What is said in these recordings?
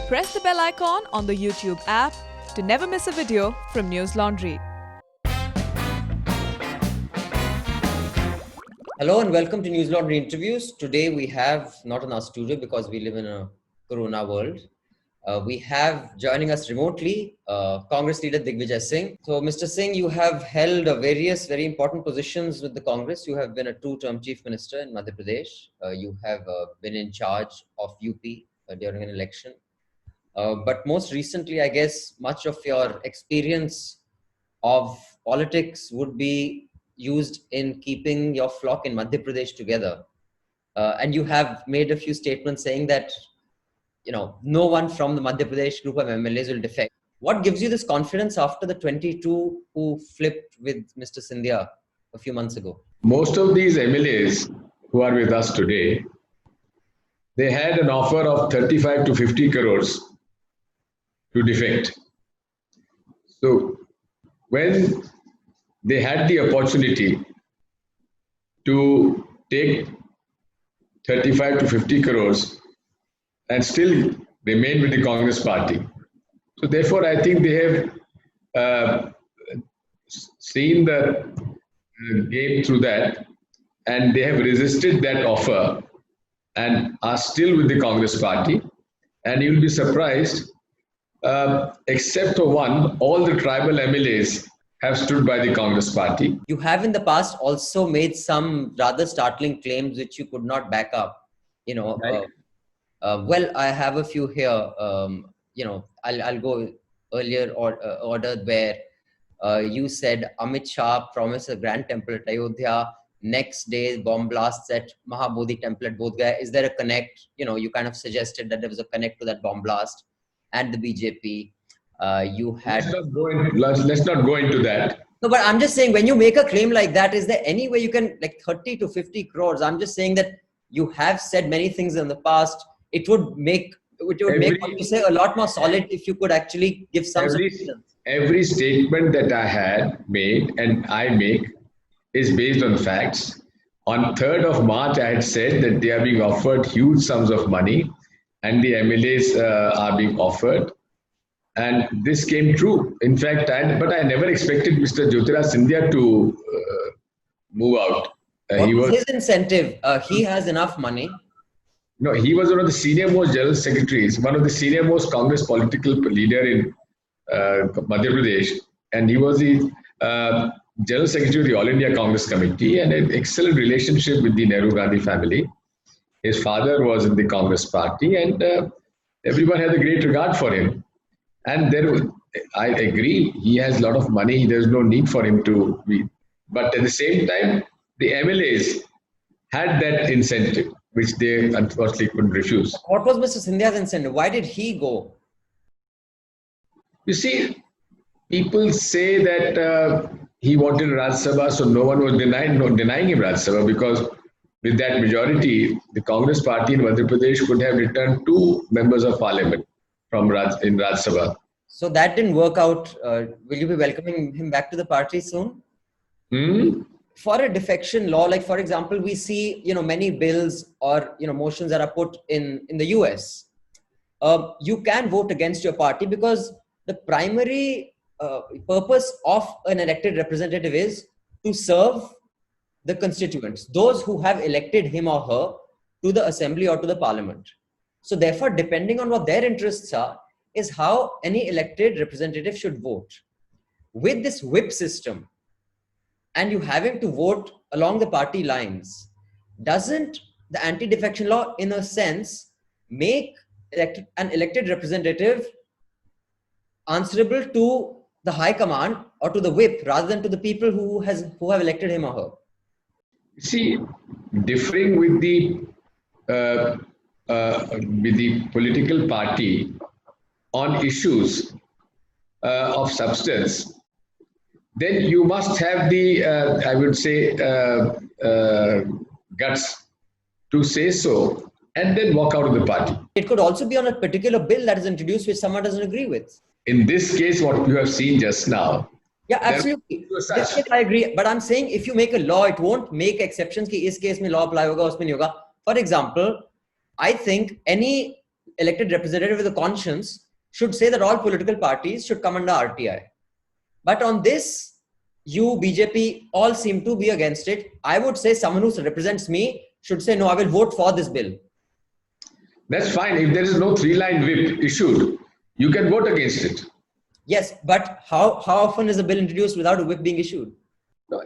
Press the bell icon on the YouTube app to never miss a video from Newslaundry. Hello and welcome to Newslaundry interviews. Today we have, not in our studio because we live in a corona world, we have joining us remotely Congress leader Digvijaya Singh. So Mr. Singh, you have held various very important positions with the Congress. You have been a two-term chief minister in Madhya Pradesh. You have been in charge of UP during an election. But most recently, I guess, much of your experience of politics would be used in keeping your flock in Madhya Pradesh together. And you have made a few statements saying that, no one from the Madhya Pradesh group of MLAs will defect. What gives you this confidence after the 22 who flipped with Mr. Scindia a few months ago? Most of these MLAs who are with us today, they had an offer of 35 to 50 crores to defect. So when they had the opportunity to take 35 to 50 crores and still remain with the Congress party. So therefore, I think they have seen the game through that, and they have resisted that offer and are still with the Congress party. And you'll be surprised, except for one, all the tribal MLAs have stood by the Congress party. You have in the past also made some rather startling claims which you could not back up. Right. Well, I have a few here. I'll go earlier order where you said Amit Shah promised a grand temple at Ayodhya. Next day, bomb blasts at Mahabodhi temple at Bodh Gaya. Is there a connect? You kind of suggested that there was a connect to that bomb blast and the BJP. You had. Let's not go into that. No, but I'm just saying, when you make a claim like that, is there any way you can, like 30 to 50 crores? I'm just saying that you have said many things in the past. It would make what you say a lot more solid if you could actually give some substance. Every statement that I had made and I make is based on facts. On 3rd of March, I had said that they are being offered huge sums of money and the MLAs are being offered. And this came true. In fact, but I never expected Mr. Jyotiraditya Scindia to move out. What was his incentive? He has enough money. No, he was one of the senior most general secretaries, one of the senior most Congress political leader in Madhya Pradesh. And he was the general secretary of the All India Congress Committee and an excellent relationship with the Rahul Gandhi family. His father was in the Congress party and everyone had a great regard for him. And I agree, he has a lot of money. There's no need for him to be. But at the same time, the MLAs had that incentive, which they unfortunately couldn't refuse. What was Mr. Scindia's incentive? Why did he go? You see, people say that he wanted Rajya Sabha, so no one was denying him Rajya Sabha, because with that majority, the Congress party in Madhya Pradesh could have returned 2 members of parliament in Rajya Sabha. So that didn't work out. Will you be welcoming him back to the party soon? For a defection law, like for example, we see many bills or motions that are put in the US. You can vote against your party because the primary purpose of an elected representative is to serve the constituents, those who have elected him or her to the assembly or to the parliament. So therefore, depending on what their interests are, is how any elected representative should vote. With this whip system, and you having to vote along the party lines, doesn't the anti-defection law, in a sense, make an elected representative answerable to the high command or to the whip rather than to the people who have elected him or her? See, differing with the political party on issues of substance, then you must have the, I would say, guts to say so and then walk out of the party. It could also be on a particular bill that is introduced which someone doesn't agree with. In this case, what you have seen just now. Yeah, absolutely. This case I agree. But I'm saying if you make a law, it won't make exceptions ki is case mein law apply hoga, usme nahi hoga. For example, I think any elected representative with a conscience should say that all political parties should come under RTI. But on this, you, BJP, all seem to be against it. I would say someone who represents me should say, no, I will vote for this bill. That's fine. If there is no 3-line whip issued, you can vote against it. Yes, but how often is a bill introduced without a whip being issued? No,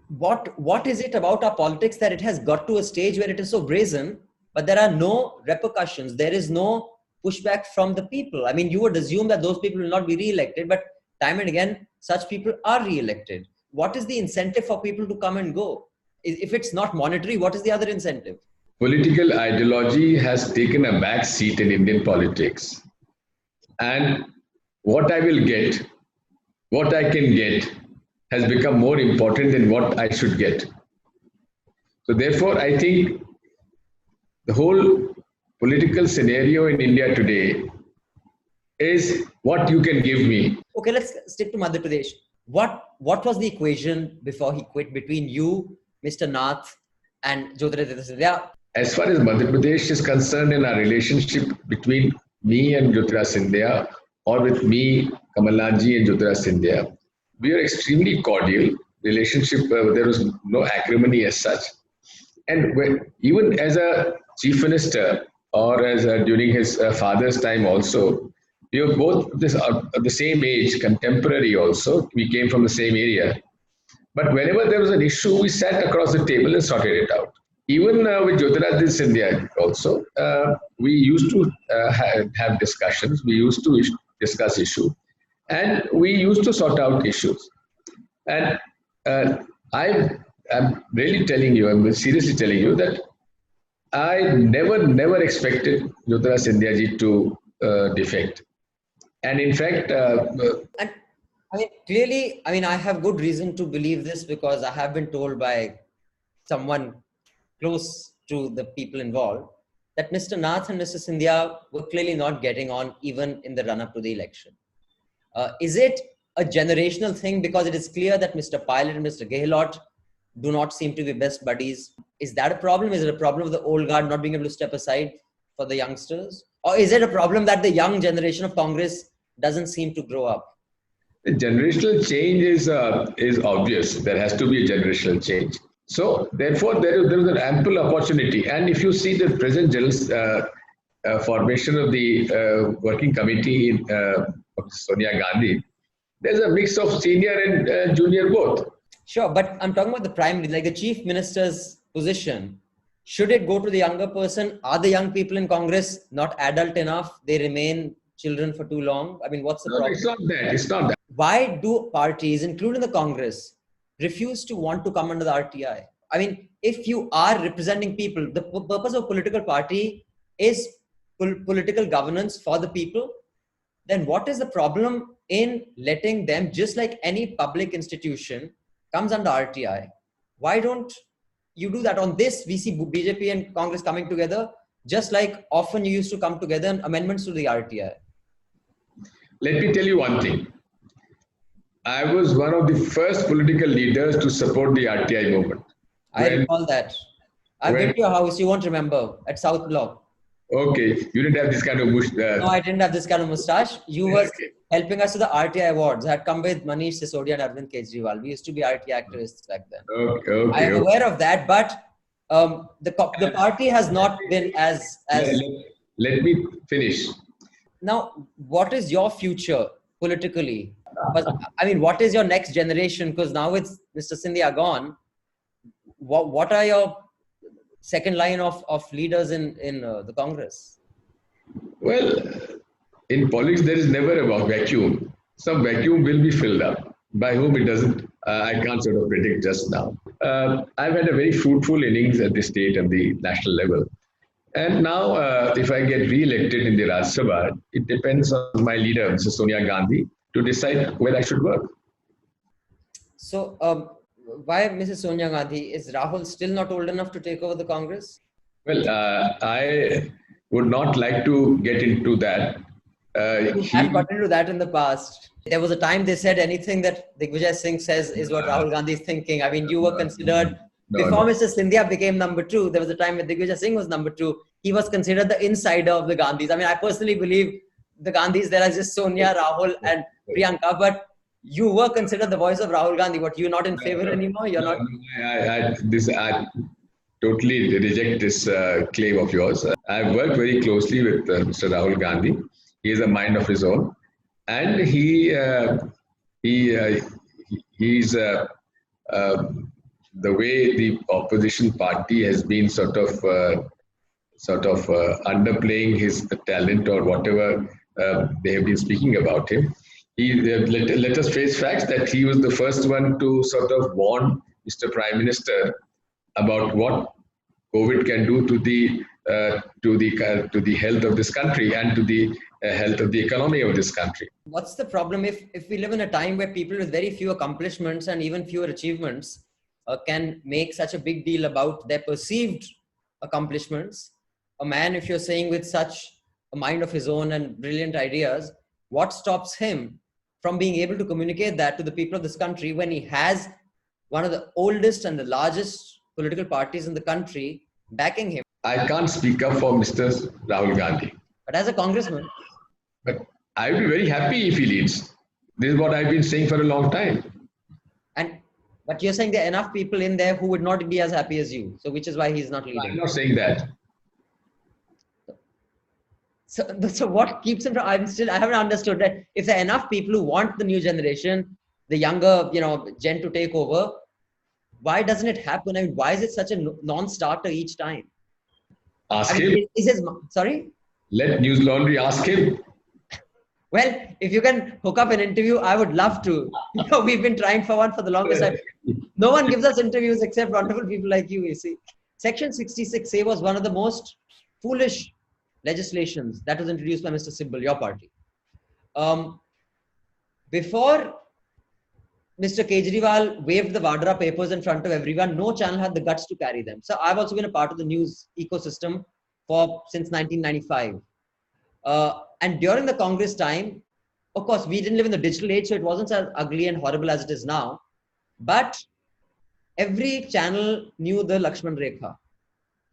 What is it about our politics that it has got to a stage where it is so brazen, but there are no repercussions? There is no pushback from the people. I mean, you would assume that those people will not be re-elected, but time and again, such people are re-elected. What is the incentive for people to come and go? If it's not monetary, what is the other incentive? Political ideology has taken a back seat in Indian politics. And what I will get, what I can get, has become more important than what I should get. So therefore, I think the whole political scenario in India today is what you can give me. Okay, let's stick to Madhya Pradesh. What was the equation before he quit between you, Mr. Nath, and Jyotiraditya Scindia? As far as Madhya Pradesh is concerned, in our relationship between me and Jyotiraditya Scindia, or with me, Kamal Nath ji and Jyotiraditya Scindia, we are extremely cordial relationship. There was no acrimony as such. And even as a chief minister, or as during his father's time also, we were both the same age, contemporary also. We came from the same area. But whenever there was an issue, we sat across the table and sorted it out. Even with Jyotiraditya Scindia also, we used to have discussions. We used to discuss issues. And we used to sort out issues. And I'm really telling you, I'm seriously telling you that I never expected Jyotiraditya Scindia ji to defect. And in fact... and I mean, clearly, I have good reason to believe this because I have been told by someone close to the people involved that Mr. Nath and Mr. Scindia were clearly not getting on even in the run-up to the election. Is it a generational thing? Because it is clear that Mr. Pilot and Mr. Gehlot do not seem to be best buddies. Is that a problem? Is it a problem of the old guard not being able to step aside for the youngsters? Or is it a problem that the young generation of Congress doesn't seem to grow up? The generational change is obvious. There has to be a generational change. So therefore, there is an ample opportunity. And if you see the present general formation of the working committee of Sonia Gandhi, there's a mix of senior and junior both. Sure, but I'm talking about the primary, like the chief minister's position. Should it go to the younger person? Are the young people in Congress not adult enough? They remain children for too long? I mean, what's the problem? It's not that. It's not that. Why do parties, including the Congress, refuse to want to come under the RTI? I mean, if you are representing people, the purpose of a political party is political governance for the people, then what is the problem in letting them, just like any public institution, comes under RTI? Why don't you do that? On this, we see BJP and Congress coming together, just like often you used to come together in amendments to the RTI. Let me tell you one thing. I was one of the first political leaders to support the RTI movement. I recall that. I've been to your house, you won't remember, at South Block. Okay, you didn't have this kind of mustache. No, I didn't have this kind of mustache. You were helping us to the RTI awards. I had come with Manish Sisodia and Arvind Kejriwal. We used to be RTI activists back then. Okay, I am aware of that, but the party has not been as... Let me finish. Now, what is your future politically? I mean, what is your next generation? Because now with Mr. Scindia gone, what are your second line of leaders in the Congress? Well, in politics, there is never a vacuum. Some vacuum will be filled up. By whom it doesn't, I can't sort of predict just now. I've had a very fruitful innings at the state and the national level. And now, if I get re-elected in the Rajya Sabha, it depends on my leader, Mrs. Sonia Gandhi, to decide where I should work. So, why Mrs. Sonia Gandhi? Is Rahul still not old enough to take over the Congress? Well, I would not like to get into that. I've gotten into that in the past. There was a time they said anything that Digvijaya Singh says is what Rahul Gandhi is thinking. I mean, you were considered... Before Mr. Scindia became number 2, there was a time when Digvijaya Singh was number 2. he was considered the insider of the Gandhis. I mean, I personally believe the Gandhis, there are just Sonia, Rahul and Priyanka, but you were considered the voice of Rahul Gandhi. What, you're not in favor anymore? You're not? I totally reject this claim of yours. I've worked very closely with Mr. Rahul Gandhi. He has a mind of his own, and he's the way the opposition party has been sort of underplaying his talent or whatever they have been speaking about him. Let us face facts that he was the first one to sort of warn Mr. Prime Minister about what COVID can do to the health of this country and to the health of the economy of this country. What's the problem if we live in a time where people with very few accomplishments and even fewer achievements can make such a big deal about their perceived accomplishments? A man, if you're saying with such a mind of his own and brilliant ideas, what stops him from being able to communicate that to the people of this country when he has one of the oldest and the largest political parties in the country backing him? I can't speak up for Mr. Rahul Gandhi. But as a congressman? But I would be very happy if he leads. This is what I've been saying for a long time. But you're saying there are enough people in there who would not be as happy as you. So which is why he's not leading. I'm not saying that. So what keeps him from, I haven't understood that if there are enough people who want the new generation, the younger, gen to take over, why doesn't it happen? I mean, why is it such a non-starter each time? Ask him. Sorry? Let Newslaundry ask him. Well, if you can hook up an interview, I would love to. We've been trying for one for the longest time. No one gives us interviews except wonderful people like you see. Section 66A was one of the most foolish legislations that was introduced by Mr. Sibal, your party. Before Mr. Kejriwal waved the Vadra papers in front of everyone, no channel had the guts to carry them. So I've also been a part of the news ecosystem since 1995. And during the Congress time, of course, we didn't live in the digital age, so it wasn't as ugly and horrible as it is now. But every channel knew the Lakshman Rekha.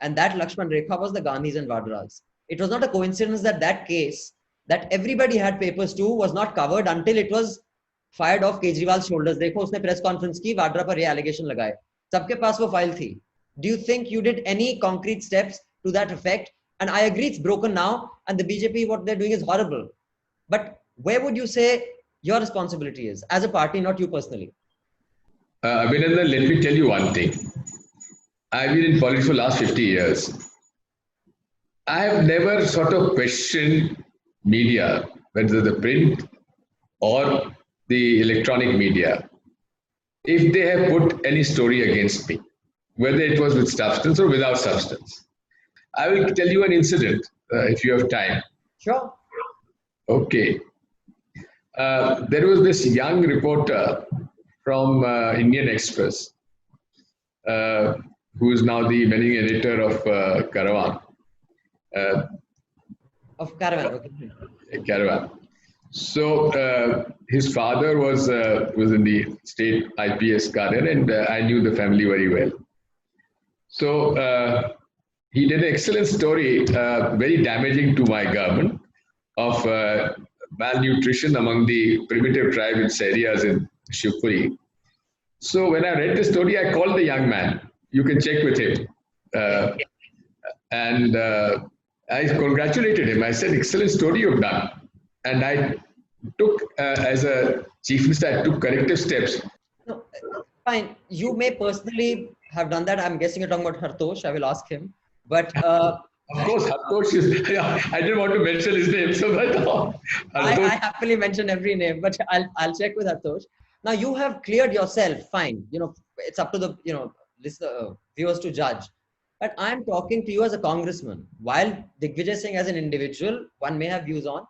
And that Lakshman Rekha was the Gandhis and Vadras. It was not a coincidence that case that everybody had papers to was not covered until it was fired off Kejriwal's shoulders. Dekho, usne press conference ki, Vadra par ye allegation lagaye. Sabke paas wo file thi. Do you think you did any concrete steps to that effect? And I agree it's broken now and the BJP, what they're doing is horrible. But where would you say your responsibility is as a party, not you personally? Abhinandan, let me tell you one thing. I've been in politics for the last 50 years. I have never sort of questioned media, whether the print or the electronic media, if they have put any story against me, whether it was with substance or without substance. I will tell you an incident if you have time. Sure. Okay. There was this young reporter from Indian Express, who is now the managing editor of Caravan. Of Caravan, okay. Caravan. So his father was in the state IPS career, and I knew the family very well. So he did an excellent story, very damaging to my government, of malnutrition among the primitive tribe in areas in Shivpuri. So when I read the story, I called the young man. You can check with him. And I congratulated him. I said, excellent story you've done. And I took, as a chief minister, I took corrective steps. No, fine. You may personally have done that. I'm guessing you're talking about Hartosh. I will ask him. But of course, Hartosh is. Yeah, I didn't want to mention his name, so but I happily mention every name. But I'll check with Hartosh. Now you have cleared yourself. Fine. It's up to the viewers to judge. But I'm talking to you as a congressman. While Digvijaya Singh as an individual, one may have views on.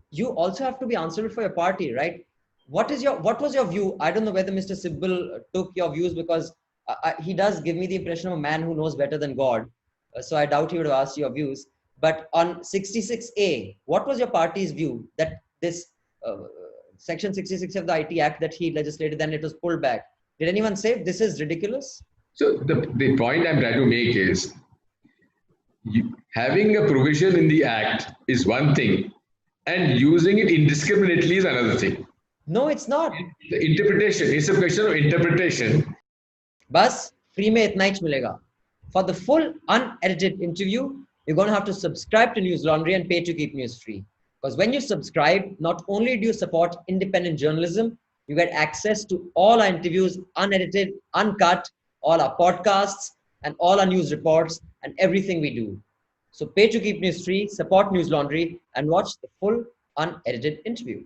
You also have to be answerable for your party, right? What was your view? I don't know whether Mr. Sibal took your views, because he does give me the impression of a man who knows better than God. So I doubt he would have asked your views. But on 66A, what was your party's view that this Section 66 of the IT Act that he legislated, then it was pulled back? Did anyone say this is ridiculous? So the point I'm trying to make is, having a provision in the act is one thing, and using it indiscriminately is another thing. No, it's not. The interpretation, it's a question of interpretation. बस free में इतना ही मिलेगा. For the full unedited interview, you're going to have to subscribe to Newslaundry and pay to keep news free. Because when you subscribe, not only do you support independent journalism, you get access to all our interviews, unedited, uncut, all our podcasts, and all our news reports and everything we do. So pay to keep news free, support Newslaundry, and watch the full unedited interview.